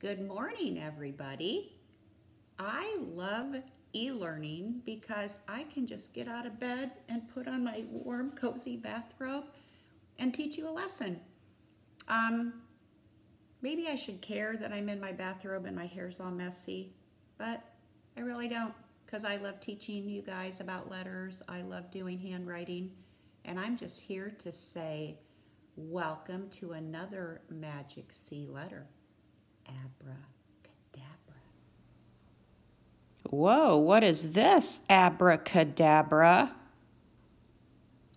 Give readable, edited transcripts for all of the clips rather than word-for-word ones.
Good morning, everybody. I love e-learning because I can just get out of bed and put on my warm, cozy bathrobe and teach you a lesson. Maybe I should care that I'm in my bathrobe and my hair's all messy, but I really don't because I love teaching you guys about letters. I love doing handwriting, and I'm just here to say welcome to another magic C letter. Abracadabra. Whoa, what is this, abracadabra?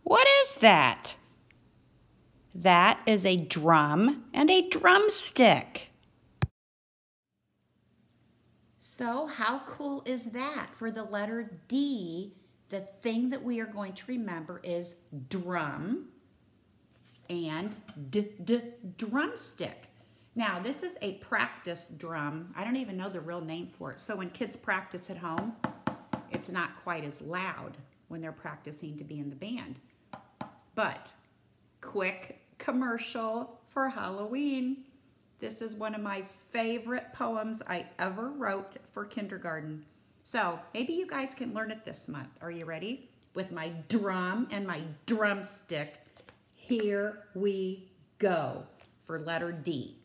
What is that? That is a drum and a drumstick. So how cool is that? For the letter D, the thing that we are going to remember is drum and drumstick. Now, this is a practice drum. I don't even know the real name for it. So when kids practice at home, it's not quite as loud when they're practicing to be in the band. But quick commercial for Halloween. This is one of my favorite poems I ever wrote for kindergarten. So maybe you guys can learn it this month. Are you ready? With my drum and my drumstick. Here we go for letter D.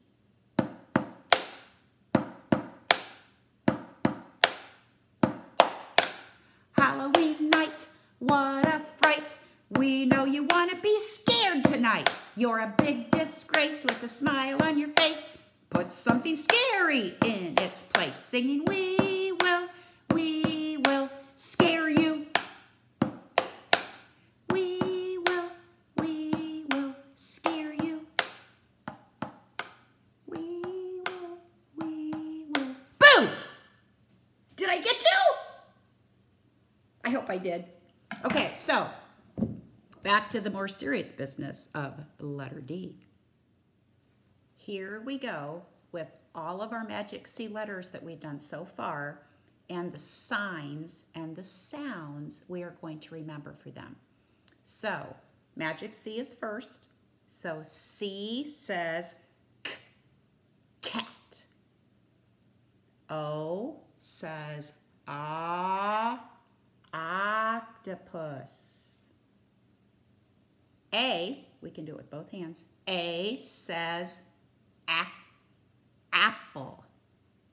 Halloween night, what a fright. We know you want to be scared tonight. You're a big disgrace with a smile on your face. Put something scary in its place. Singing, we will scare you. We will scare you. We will. Boom! Did I get you? I hope I did. Okay, so back to the more serious business of letter D. Here we go with all of our magic C letters that we've done so far and the signs and the sounds we are going to remember for them. So magic C is first. So C says k, cat. O says ah, octopus. A, we can do it with both hands. A says apple.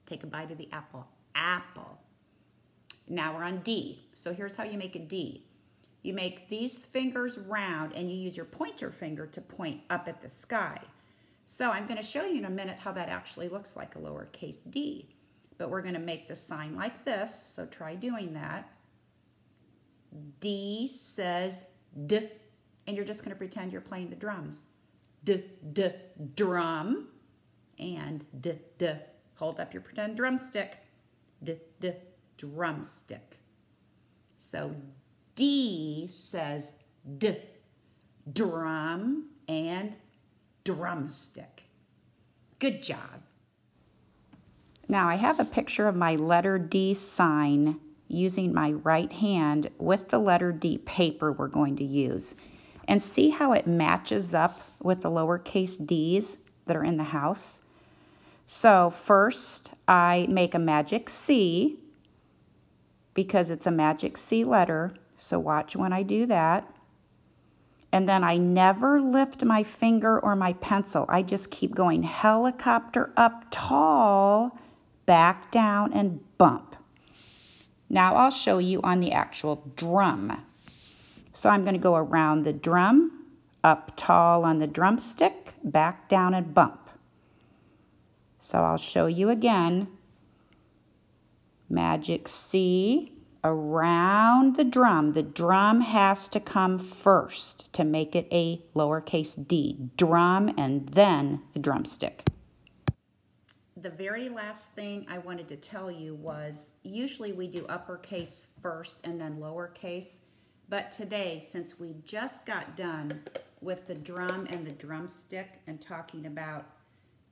Take a bite of the apple. Apple. Now we're on D. So here's how you make a D. You make these fingers round and you use your pointer finger to point up at the sky. So I'm going to show you in a minute how that actually looks like a lowercase d. But we're going to make the sign like this. So try doing that. D says D. And you're just going to pretend you're playing the drums. Drum. And hold up your pretend drumstick. Drumstick. So D says D. Drum and drumstick. Good job. Now I have a picture of my letter D sign using my right hand with the letter D paper we're going to use. And see how it matches up with the lowercase d's that are in the house? So first I make a magic C because it's a magic C letter. So watch when I do that. And then I never lift my finger or my pencil. I just keep going helicopter up tall, back down and bump. Now I'll show you on the actual drum. So I'm going to go around the drum, up tall on the drumstick, back down and bump. So I'll show you again. Magic C around the drum. The drum has to come first to make it a lowercase d. Drum and then the drumstick. The very last thing I wanted to tell you was usually we do uppercase first and then lowercase. But today, since we just got done with the drum and the drumstick and talking about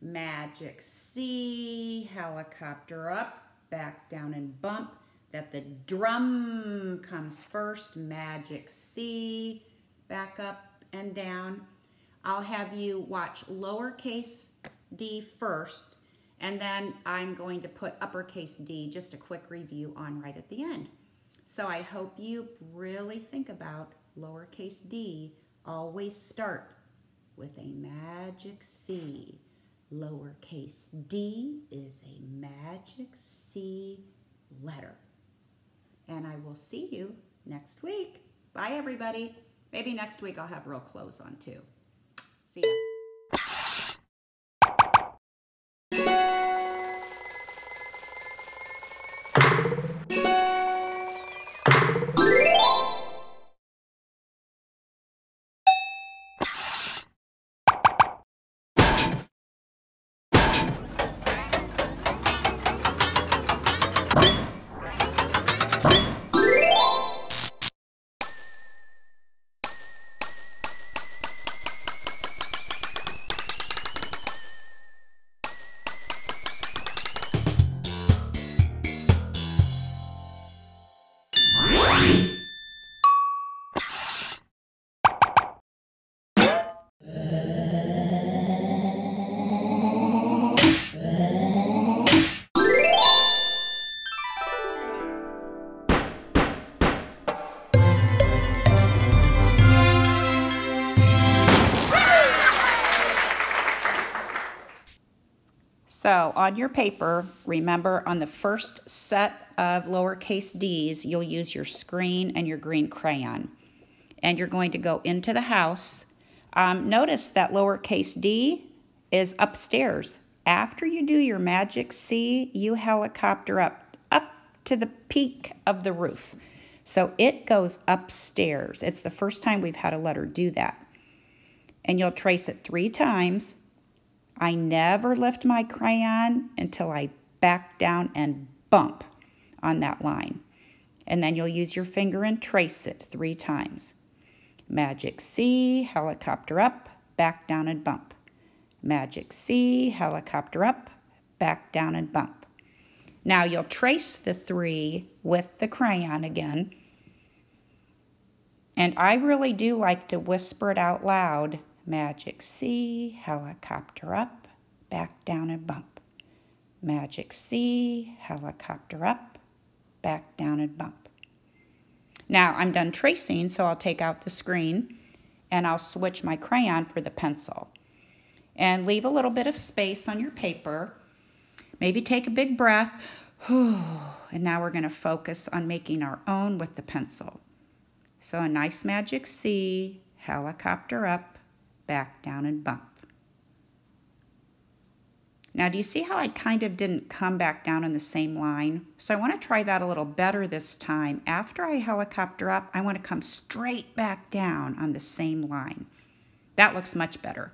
magic C, helicopter up, back down and bump, that the drum comes first, magic C, back up and down. I'll have you watch lowercase d first And then I'm going to put uppercase D, just a quick review on right at the end. So I hope you really think about lowercase d. Always start with a magic C. Lowercase d is a magic C letter. And I will see you next week. Bye, everybody. Maybe next week I'll have real clothes on, too. See ya. So on your paper, remember on the first set of lowercase d's, you'll use your screen and your green crayon. And you're going to go into the house. Notice that lowercase d is upstairs. After you do your magic C, you helicopter up to the peak of the roof. So it goes upstairs. It's the first time we've had a letter do that. And you'll trace it 3 times. I never lift my crayon until I back down and bump on that line. And then you'll use your finger and trace it 3 times. Magic C, helicopter up, back down and bump. Magic C, helicopter up, back down and bump. Now you'll trace the 3 with the crayon again. And I really do like to whisper it out loud. Magic C, helicopter up, back down and bump. Magic C, helicopter up, back down and bump. Now I'm done tracing, so I'll take out the screen and I'll switch my crayon for the pencil. And leave a little bit of space on your paper. Maybe take a big breath. And now we're going to focus on making our own with the pencil. So a nice magic C, helicopter up, back down and bump. Now, do you see how I kind of didn't come back down in the same line? So I want to try that a little better this time. After I helicopter up, I want to come straight back down on the same line. That looks much better.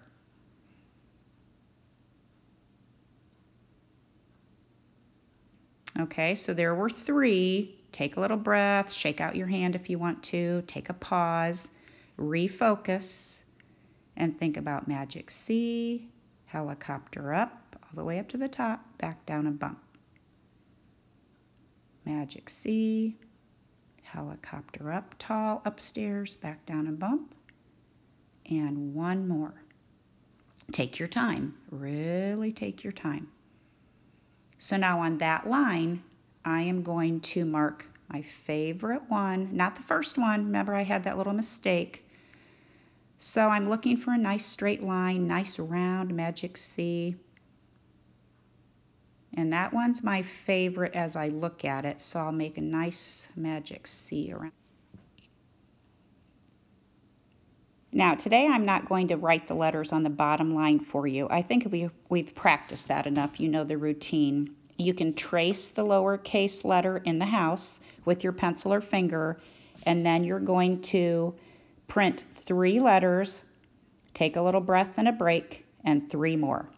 Okay, so there were 3. Take a little breath, shake out your hand if you want to, take a pause, refocus, and think about magic C, helicopter up, all the way up to the top, back down and bump. Magic C, helicopter up, tall, upstairs, back down and bump. And one more. Take your time, really take your time. So now on that line, I am going to mark my favorite one, not the first one. Remember, I had that little mistake. So I'm looking for a nice straight line, nice round magic C. And that one's my favorite as I look at it, so I'll make a nice magic C around. Now, today I'm not going to write the letters on the bottom line for you. I think we've practiced that enough. You know the routine. You can trace the lowercase letter in the house with your pencil or finger, and then you're going to print 3 letters, take a little breath and a break, and 3 more.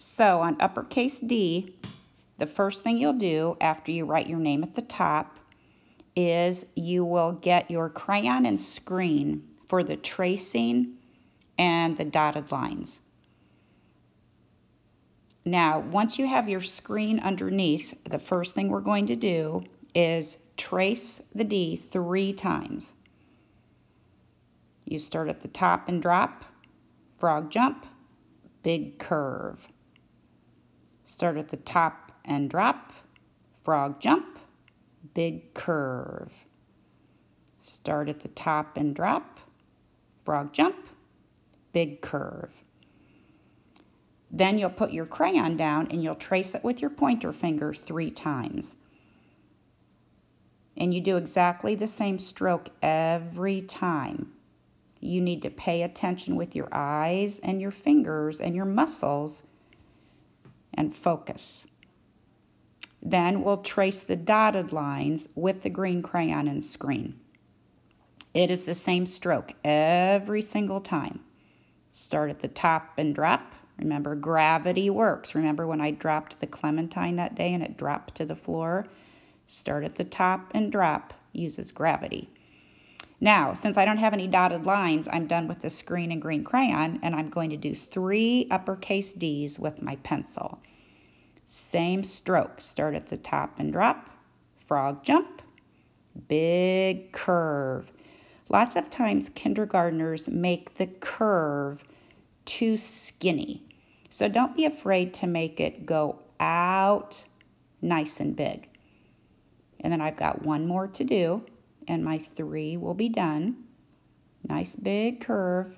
So on uppercase D, the first thing you'll do after you write your name at the top is you will get your crayon and screen for the tracing and the dotted lines. Now, once you have your screen underneath, the first thing we're going to do is trace the D 3 times. You start at the top and drop, frog jump, big curve. Start at the top and drop, frog jump, big curve. Start at the top and drop, frog jump, big curve. Then you'll put your crayon down and you'll trace it with your pointer finger 3 times. And you do exactly the same stroke every time. You need to pay attention with your eyes and your fingers and your muscles and focus. Then we'll trace the dotted lines with the green crayon and screen. It is the same stroke every single time. Start at the top and drop. Remember, gravity works. Remember when I dropped the clementine that day and it dropped to the floor? Start at the top and drop uses gravity. Now, since I don't have any dotted lines, I'm done with the screen and green crayon, and I'm going to do 3 uppercase D's with my pencil. Same stroke. Start at the top and drop, frog jump, big curve. Lots of times kindergartners make the curve too skinny. So don't be afraid to make it go out nice and big. And then I've got 1 more to do, and my 3 will be done. Nice big curve.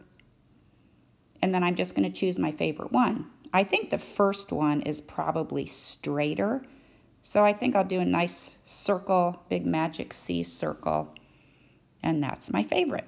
And then I'm just going to choose my favorite one. I think the first one is probably straighter. So I think I'll do a nice circle, big magic C circle. And that's my favorite.